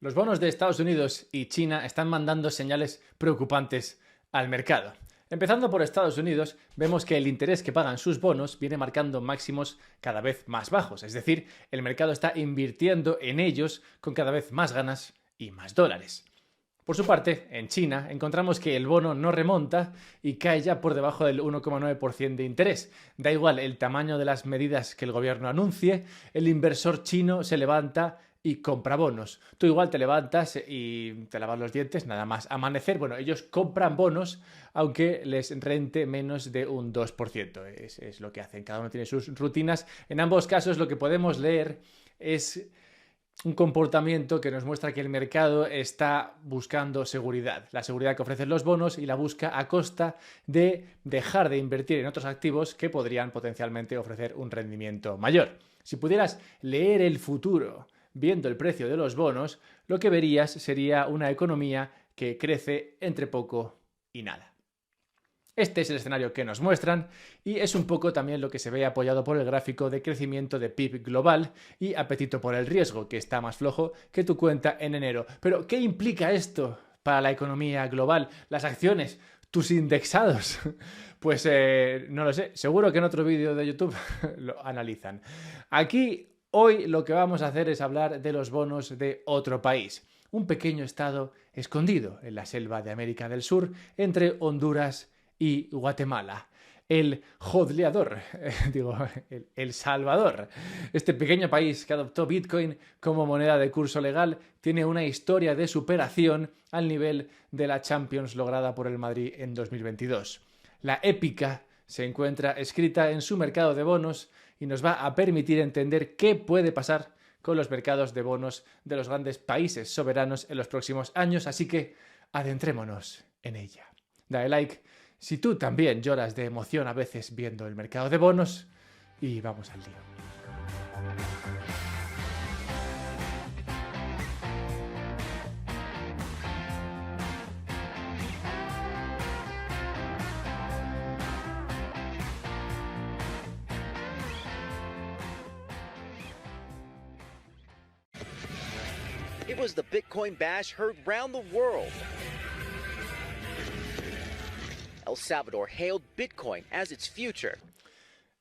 Los bonos de Estados Unidos y China están mandando señales preocupantes al mercado. Empezando por Estados Unidos, vemos que el interés que pagan sus bonos viene marcando máximos cada vez más bajos, es decir, el mercado está invirtiendo en ellos con cada vez más ganas y más dólares. Por su parte, en China encontramos que el bono no remonta y cae ya por debajo del 1,9% de interés. Da igual el tamaño de las medidas que el gobierno anuncie, el inversor chino se levanta y compra bonos. Tú igual te levantas y te lavas los dientes, nada más amanecer. Bueno, ellos compran bonos aunque les rente menos de un 2%. Es lo que hacen. Cada uno tiene sus rutinas. En ambos casos lo que podemos leer es un comportamiento que nos muestra que el mercado está buscando seguridad, la seguridad que ofrecen los bonos, y la busca a costa de dejar de invertir en otros activos que podrían potencialmente ofrecer un rendimiento mayor. Si pudieras leer el futuro viendo el precio de los bonos, lo que verías sería una economía que crece entre poco y nada. Este es el escenario que nos muestran y es un poco también lo que se ve apoyado por el gráfico de crecimiento de PIB global y apetito por el riesgo, que está más flojo que tu cuenta en enero. Pero, ¿qué implica esto para la economía global? Las acciones, tus indexados. Pues no lo sé, seguro que en otro vídeo de YouTube lo analizan. Aquí, hoy lo que vamos a hacer es hablar de los bonos de otro país. Un pequeño estado escondido en la selva de América del Sur entre Honduras y Guatemala. El Jodleador, el Salvador. Este pequeño país que adoptó Bitcoin como moneda de curso legal tiene una historia de superación al nivel de la Champions lograda por el Madrid en 2022. La épica se encuentra escrita en su mercado de bonos y nos va a permitir entender qué puede pasar con los mercados de bonos de los grandes países soberanos en los próximos años, así que adentrémonos en ella. Dale like si tú también lloras de emoción a veces viendo el mercado de bonos, y vamos al lío. It was the Bitcoin bash heard round the world. El Salvador hailed Bitcoin as its future.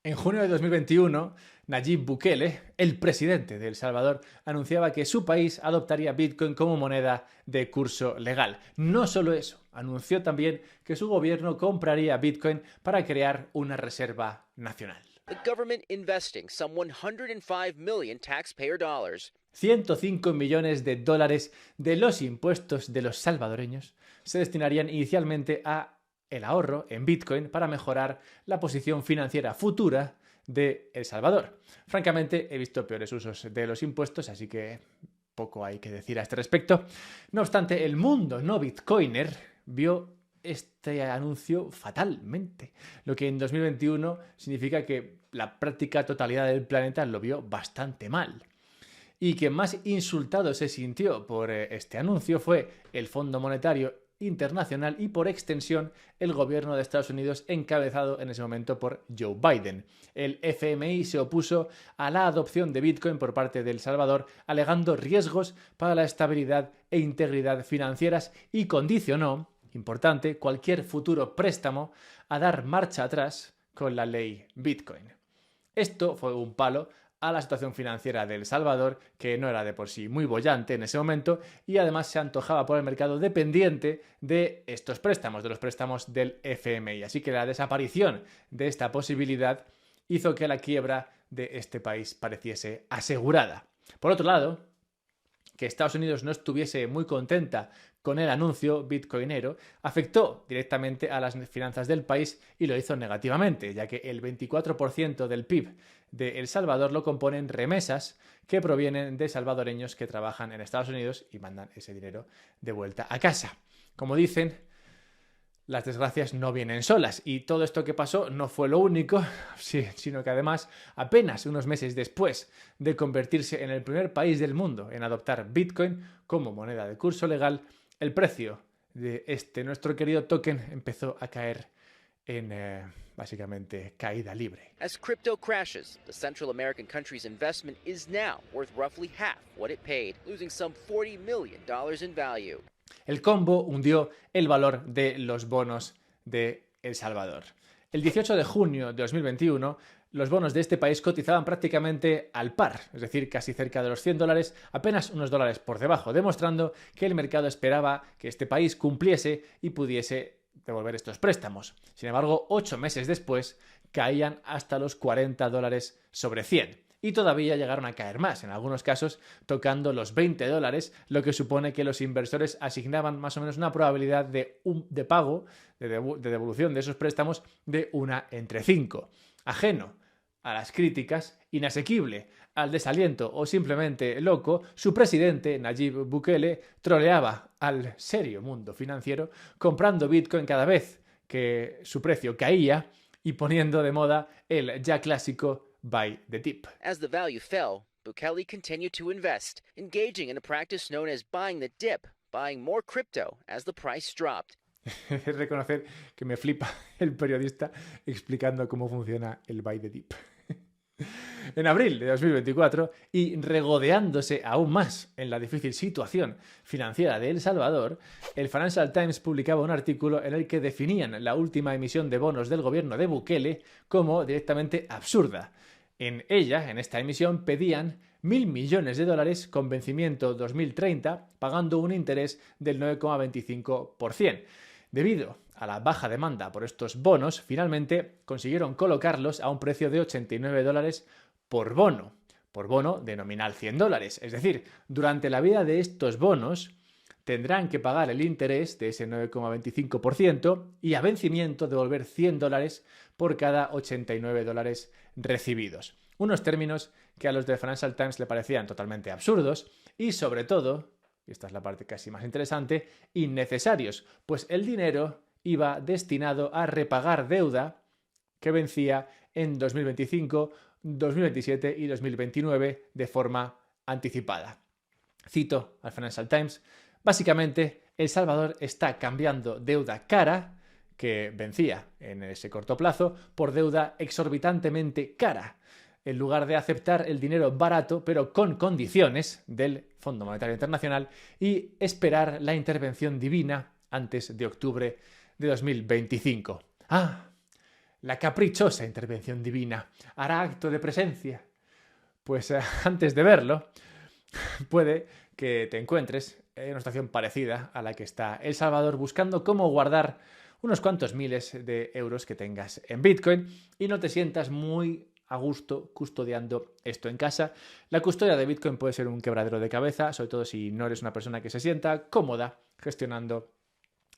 En junio de 2021, Nayib Bukele, el presidente de El Salvador, anunciaba que su país adoptaría Bitcoin como moneda de curso legal. No solo eso, anunció también que su gobierno compraría Bitcoin para crear una reserva nacional. The government investing some 105 million taxpayer dollars. 105 millones de dólares de los impuestos de los salvadoreños se destinarían inicialmente a el ahorro en Bitcoin para mejorar la posición financiera futura de El Salvador. Francamente, he visto peores usos de los impuestos, así que poco hay que decir a este respecto. No obstante, el mundo no bitcoiner vio este anuncio fatalmente, lo que en 2021 significa que la práctica totalidad del planeta lo vio bastante mal. Y quien más insultado se sintió por este anuncio fue el Fondo Monetario Internacional y, por extensión, el gobierno de Estados Unidos, encabezado en ese momento por Joe Biden. El FMI se opuso a la adopción de Bitcoin por parte de El Salvador, alegando riesgos para la estabilidad e integridad financieras, y condicionó, importante, cualquier futuro préstamo a dar marcha atrás con la ley Bitcoin. Esto fue un palo a la situación financiera de El Salvador, que no era de por sí muy boyante en ese momento, y además se antojaba por el mercado dependiente de estos préstamos, de los préstamos del FMI. Así que la desaparición de esta posibilidad hizo que la quiebra de este país pareciese asegurada. Por otro lado, que Estados Unidos no estuviese muy contenta con el anuncio bitcoinero afectó directamente a las finanzas del país, y lo hizo negativamente, ya que el 24% del PIB de El Salvador lo componen remesas que provienen de salvadoreños que trabajan en Estados Unidos y mandan ese dinero de vuelta a casa. Como dicen, las desgracias no vienen solas, y todo esto que pasó no fue lo único, sino que además, apenas unos meses después de convertirse en el primer país del mundo en adoptar Bitcoin como moneda de curso legal, el precio de nuestro querido token empezó a caer en básicamente caída libre. As crypto crashes, the Central American country's investment is now worth roughly half what it paid, losing some $40 million in value. El combo hundió el valor de los bonos de El Salvador. El 18 de junio de 2021, los bonos de este país cotizaban prácticamente al par, es decir, casi cerca de los $100, apenas unos dólares por debajo, demostrando que el mercado esperaba que este país cumpliese y pudiese devolver estos préstamos. Sin embargo, 8 meses después, caían hasta los $40 sobre 100. Y todavía llegaron a caer más, en algunos casos tocando los $20, lo que supone que los inversores asignaban más o menos una probabilidad de pago, de devolución de esos préstamos de 1 entre 5. Ajeno a las críticas, inasequible al desaliento o simplemente loco, su presidente, Nayib Bukele, troleaba al serio mundo financiero comprando Bitcoin cada vez que su precio caía y poniendo de moda el ya clásico buy the dip. As the value fell, Bukele continued to invest, engaging in a practice known as buying the dip, buying more crypto as the price dropped. Es reconocer que me flipa el periodista explicando cómo funciona el buy the dip. En abril de 2024, y regodeándose aún más en la difícil situación financiera de El Salvador, el Financial Times publicaba un artículo en el que definían la última emisión de bonos del gobierno de Bukele como directamente absurda. En ella, en esta emisión, pedían $1.000 millones con vencimiento 2030, pagando un interés del 9,25%. Debido a la baja demanda por estos bonos, finalmente consiguieron colocarlos a un precio de $89 por bono de nominal $100. Es decir, durante la vida de estos bonos tendrán que pagar el interés de ese 9,25% y a vencimiento devolver $100 por cada $89 recibidos. Unos términos que a los de Financial Times le parecían totalmente absurdos y, sobre todo, y esta es la parte casi más interesante, innecesarios, pues el dinero iba destinado a repagar deuda que vencía en 2025, 2027 y 2029 de forma anticipada. Cito al Financial Times: básicamente, El Salvador está cambiando deuda cara, que vencía en ese corto plazo, por deuda exorbitantemente cara, en lugar de aceptar el dinero barato, pero con condiciones, del Fondo Monetario Internacional y esperar la intervención divina antes de octubre de 2025. La caprichosa intervención divina hará acto de presencia. Pues antes de verlo, puede que te encuentres en una situación parecida a la que está El Salvador, buscando cómo guardar unos cuantos miles de euros que tengas en Bitcoin y no te sientas muy a gusto custodiando esto en casa. La custodia de Bitcoin puede ser un quebradero de cabeza, sobre todo si no eres una persona que se sienta cómoda gestionando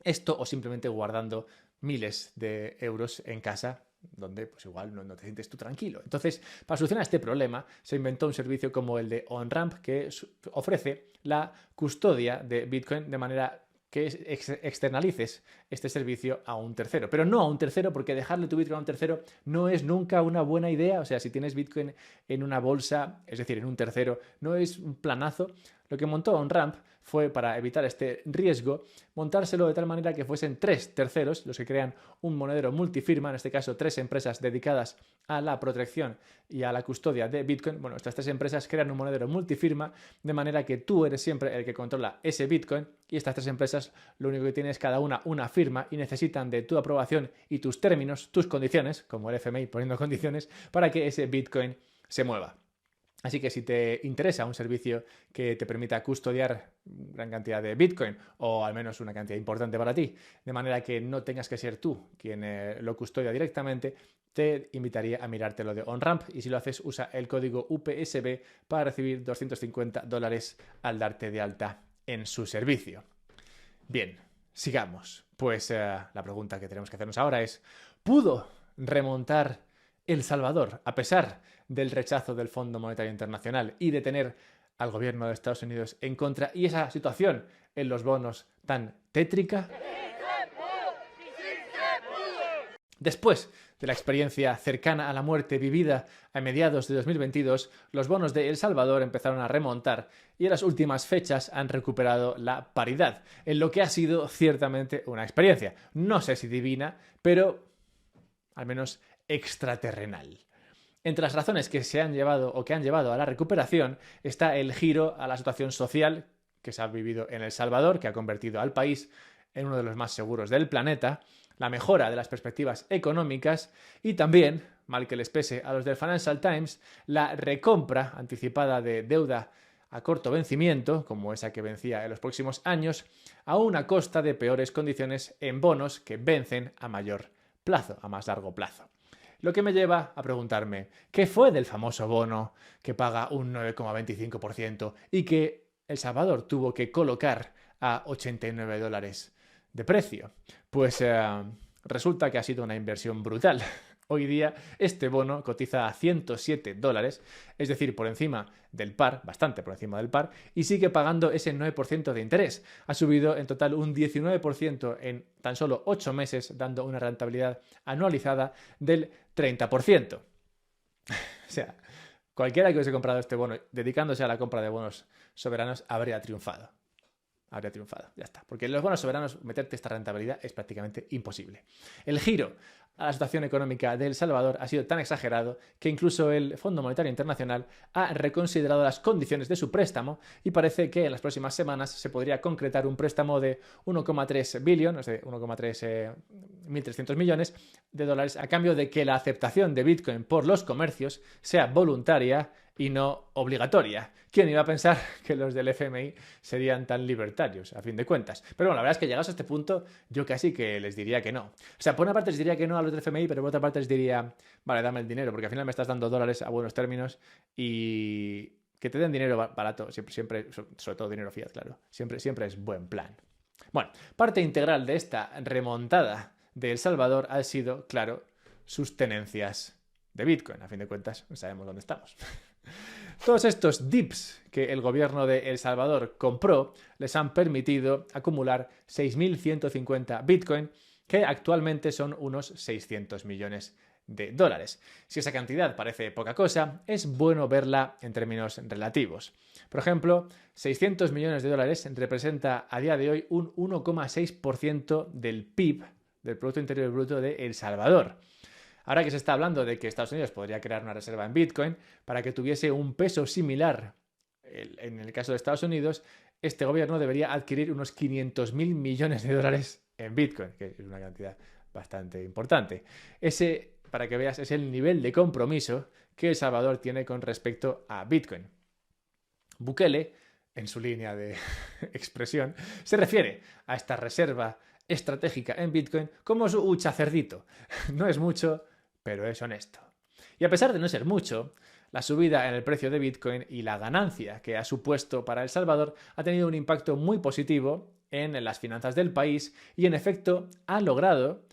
esto o simplemente guardando miles de euros en casa, donde pues igual no te sientes tú tranquilo. Entonces, para solucionar este problema, se inventó un servicio como el de OnRamp, que ofrece la custodia de Bitcoin de manera que externalices este servicio a un tercero. Pero no a un tercero, porque dejarle tu Bitcoin a un tercero no es nunca una buena idea. O sea, si tienes Bitcoin en una bolsa, es decir, en un tercero, no es un planazo. Lo que montó OnRamp fue, para evitar este riesgo, montárselo de tal manera que fuesen 3 terceros los que crean un monedero multifirma, en este caso 3 empresas dedicadas a la protección y a la custodia de Bitcoin. Bueno, estas 3 empresas crean un monedero multifirma de manera que tú eres siempre el que controla ese Bitcoin y estas 3 empresas lo único que tienes cada una firma y necesitan de tu aprobación y tus términos, tus condiciones, como el FMI poniendo condiciones, para que ese Bitcoin se mueva. Así que si te interesa un servicio que te permita custodiar gran cantidad de Bitcoin, o al menos una cantidad importante para ti, de manera que no tengas que ser tú quien lo custodia directamente, te invitaría a mirarte lo de OnRamp, y si lo haces, usa el código UPSB para recibir $250 al darte de alta en su servicio. Bien, sigamos. Pues la pregunta que tenemos que hacernos ahora es: ¿pudo remontar El Salvador a pesar del rechazo del Fondo Monetario Internacional y de tener al gobierno de Estados Unidos en contra, y esa situación en los bonos tan tétrica? Después de la experiencia cercana a la muerte vivida a mediados de 2022, los bonos de El Salvador empezaron a remontar y en las últimas fechas han recuperado la paridad, en lo que ha sido ciertamente una experiencia. No sé si divina, pero al menos extraterrenal. Entre las razones que se han llevado o que han llevado a la recuperación está el giro a la situación social que se ha vivido en El Salvador, que ha convertido al país en uno de los más seguros del planeta, la mejora de las perspectivas económicas y también, mal que les pese a los del Financial Times, la recompra anticipada de deuda a corto vencimiento, como esa que vencía en los próximos años, a una costa de peores condiciones en bonos que vencen a mayor plazo, a más largo plazo. Lo que me lleva a preguntarme, ¿qué fue del famoso bono que paga un 9,25% y que El Salvador tuvo que colocar a $89 de precio? Pues resulta que ha sido una inversión brutal. Hoy día este bono cotiza a $107, es decir, por encima del par, bastante por encima del par, y sigue pagando ese 9% de interés. Ha subido en total un 19% en tan solo 8 meses, dando una rentabilidad anualizada del 30%. O sea, cualquiera que hubiese comprado este bono dedicándose a la compra de bonos soberanos habría triunfado. Ya está. Porque en los bonos soberanos meterte esta rentabilidad es prácticamente imposible. El giro a la situación económica de El Salvador ha sido tan exagerado que incluso el Fondo Monetario Internacional ha reconsiderado las condiciones de su préstamo y parece que en las próximas semanas se podría concretar un préstamo de 1,3 billón, o sea, 1,3 millones de dólares a cambio de que la aceptación de Bitcoin por los comercios sea voluntaria y no obligatoria. ¿Quién iba a pensar que los del FMI serían tan libertarios, a fin de cuentas? Pero bueno, la verdad es que llegados a este punto, yo casi que les diría que no. O sea, por una parte les diría que no a los del FMI, pero por otra parte les diría, vale, dame el dinero, porque al final me estás dando dólares a buenos términos y que te den dinero barato, siempre, sobre todo dinero fiat, claro, siempre es buen plan. Bueno, parte integral de esta remontada de El Salvador ha sido, claro, sus tenencias de Bitcoin. A fin de cuentas, sabemos dónde estamos. Todos estos dips que el gobierno de El Salvador compró les han permitido acumular 6.150 Bitcoin, que actualmente son unos 600 millones de dólares. Si esa cantidad parece poca cosa, es bueno verla en términos relativos. Por ejemplo, 600 millones de dólares representa a día de hoy un 1,6% del PIB, del Producto Interior Bruto de El Salvador. Ahora que se está hablando de que Estados Unidos podría crear una reserva en Bitcoin para que tuviese un peso similar en el caso de Estados Unidos, este gobierno debería adquirir unos 500.000 millones de dólares en Bitcoin, que es una cantidad bastante importante. Ese, para que veas, es el nivel de compromiso que El Salvador tiene con respecto a Bitcoin. Bukele, en su línea de expresión, se refiere a esta reserva estratégica en Bitcoin como su huchacerdito. No es mucho, pero es honesto. Y a pesar de no ser mucho, la subida en el precio de Bitcoin y la ganancia que ha supuesto para El Salvador ha tenido un impacto muy positivo en las finanzas del país y en efecto ha logrado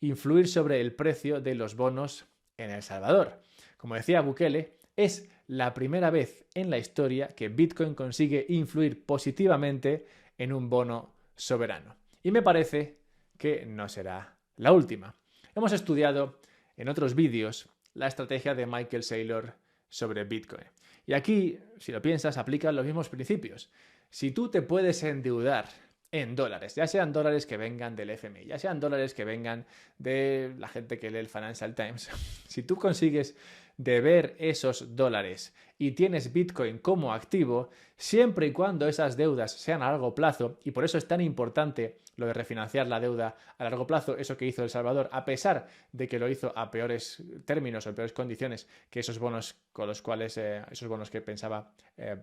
influir sobre el precio de los bonos en El Salvador. Como decía Bukele, es la primera vez en la historia que Bitcoin consigue influir positivamente en un bono soberano. Y me parece que no será la última. Hemos estudiado en otros vídeos la estrategia de Michael Saylor sobre Bitcoin. Y aquí, si lo piensas, aplican los mismos principios. Si tú te puedes endeudar en dólares, ya sean dólares que vengan del FMI, ya sean dólares que vengan de la gente que lee el Financial Times, si tú consigues deber esos dólares y tienes Bitcoin como activo, siempre y cuando esas deudas sean a largo plazo, y por eso es tan importante lo de refinanciar la deuda a largo plazo, eso que hizo El Salvador, a pesar de que lo hizo a peores términos o en peores condiciones que esos bonos con los cuales, esos bonos que pensaba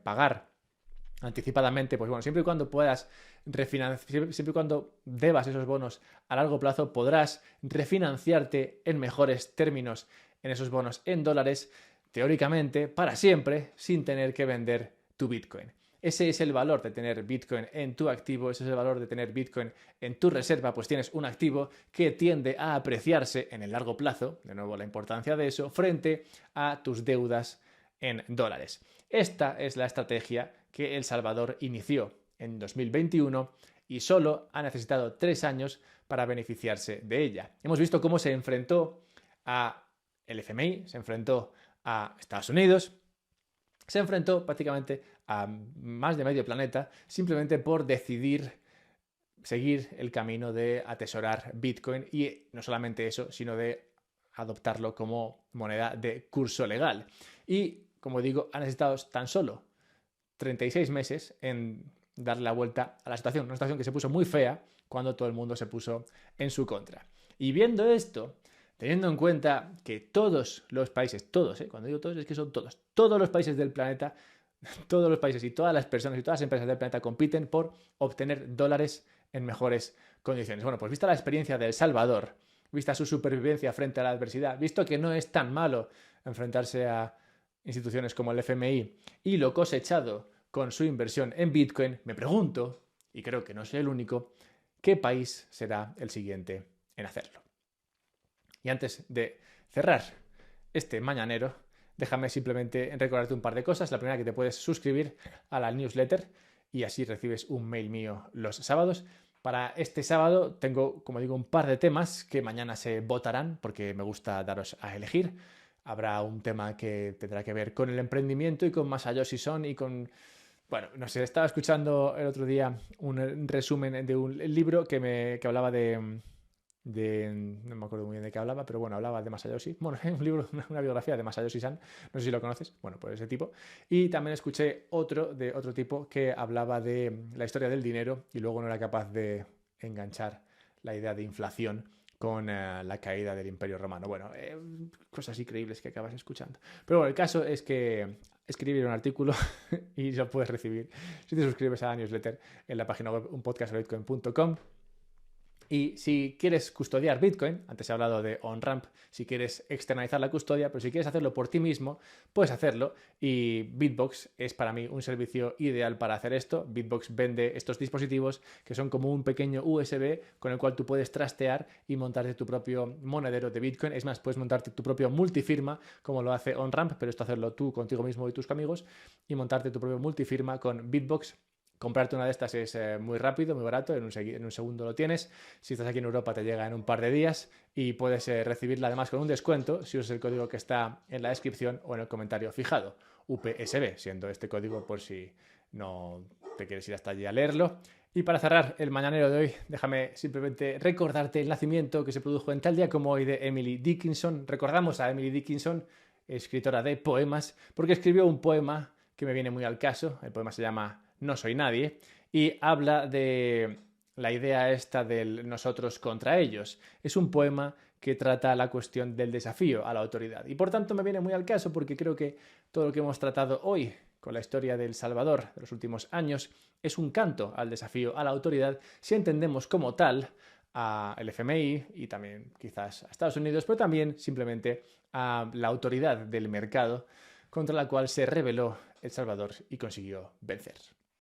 pagar anticipadamente, pues bueno, siempre y cuando puedas refinanciar, siempre y cuando debas esos bonos a largo plazo, podrás refinanciarte en mejores términos en esos bonos en dólares, teóricamente, para siempre, sin tener que vender tu Bitcoin. Ese es el valor de tener Bitcoin en tu activo, ese es el valor de tener Bitcoin en tu reserva, pues tienes un activo que tiende a apreciarse en el largo plazo, de nuevo la importancia de eso, frente a tus deudas en dólares. Esta es la estrategia que El Salvador inició en 2021 y solo ha necesitado 3 años para beneficiarse de ella. Hemos visto cómo se enfrentó a el FMI, se enfrentó a Estados Unidos, se enfrentó prácticamente a más de medio planeta simplemente por decidir seguir el camino de atesorar Bitcoin y no solamente eso, sino de adoptarlo como moneda de curso legal. Y, como digo, ha necesitado tan solo 36 meses en darle la vuelta a la situación. Una situación que se puso muy fea cuando todo el mundo se puso en su contra. Y viendo esto, teniendo en cuenta que todos los países, todos, cuando digo todos es que son todos los países del planeta, todos los países y todas las personas y todas las empresas del planeta compiten por obtener dólares en mejores condiciones. Bueno, pues vista la experiencia de El Salvador, vista su supervivencia frente a la adversidad, visto que no es tan malo enfrentarse a instituciones como el FMI y lo cosechado con su inversión en Bitcoin, me pregunto, y creo que no soy el único, ¿qué país será el siguiente en hacerlo? Y antes de cerrar este mañanero, déjame simplemente recordarte un par de cosas. La primera, que te puedes suscribir a la newsletter y así recibes un mail mío los sábados. Para este sábado tengo, como digo, un par de temas que mañana se votarán porque me gusta daros a elegir. Habrá un tema que tendrá que ver con el emprendimiento y con Masayoshi Son y con... Bueno, no sé, estaba escuchando el otro día un resumen de un libro que hablaba de... No me acuerdo muy bien de qué hablaba, pero bueno, hablaba de Masayoshi. Bueno, es un libro, una biografía de Masayoshi-san, no sé si lo conoces, bueno, pues ese tipo. Y también escuché otro de otro tipo que hablaba de la historia del dinero y luego no era capaz de enganchar la idea de inflación con la caída del Imperio Romano. Bueno, cosas increíbles que acabas escuchando. Pero bueno, el caso es que escribí un artículo y lo puedes recibir si te suscribes a la newsletter en la página web unpodcastbitcoin.com. Y si quieres custodiar Bitcoin, antes he hablado de OnRamp, si quieres externalizar la custodia, pero si quieres hacerlo por ti mismo, puedes hacerlo. Y Bitbox es para mí un servicio ideal para hacer esto. Bitbox vende estos dispositivos que son como un pequeño USB con el cual tú puedes trastear y montarte tu propio monedero de Bitcoin. Es más, puedes montarte tu propio multifirma, como lo hace OnRamp, pero esto hacerlo tú contigo mismo y tus amigos, y montarte tu propio multifirma con Bitbox. Comprarte una de estas es muy rápido, muy barato, en un segundo lo tienes. Si estás aquí en Europa te llega en un par de días y puedes recibirla además con un descuento si usas el código que está en la descripción o en el comentario fijado, UPSB, siendo este código por si no te quieres ir hasta allí a leerlo. Y para cerrar el mañanero de hoy, déjame simplemente recordarte el nacimiento que se produjo en tal día como hoy de Emily Dickinson. Recordamos a Emily Dickinson, escritora de poemas, porque escribió un poema que me viene muy al caso. El poema se llama No soy nadie, y habla de la idea esta del nosotros contra ellos. Es un poema que trata la cuestión del desafío a la autoridad. Y por tanto me viene muy al caso porque creo que todo lo que hemos tratado hoy con la historia de El Salvador de los últimos años es un canto al desafío a la autoridad si entendemos como tal al FMI y también quizás a Estados Unidos, pero también simplemente a la autoridad del mercado contra la cual se rebeló El Salvador y consiguió vencer.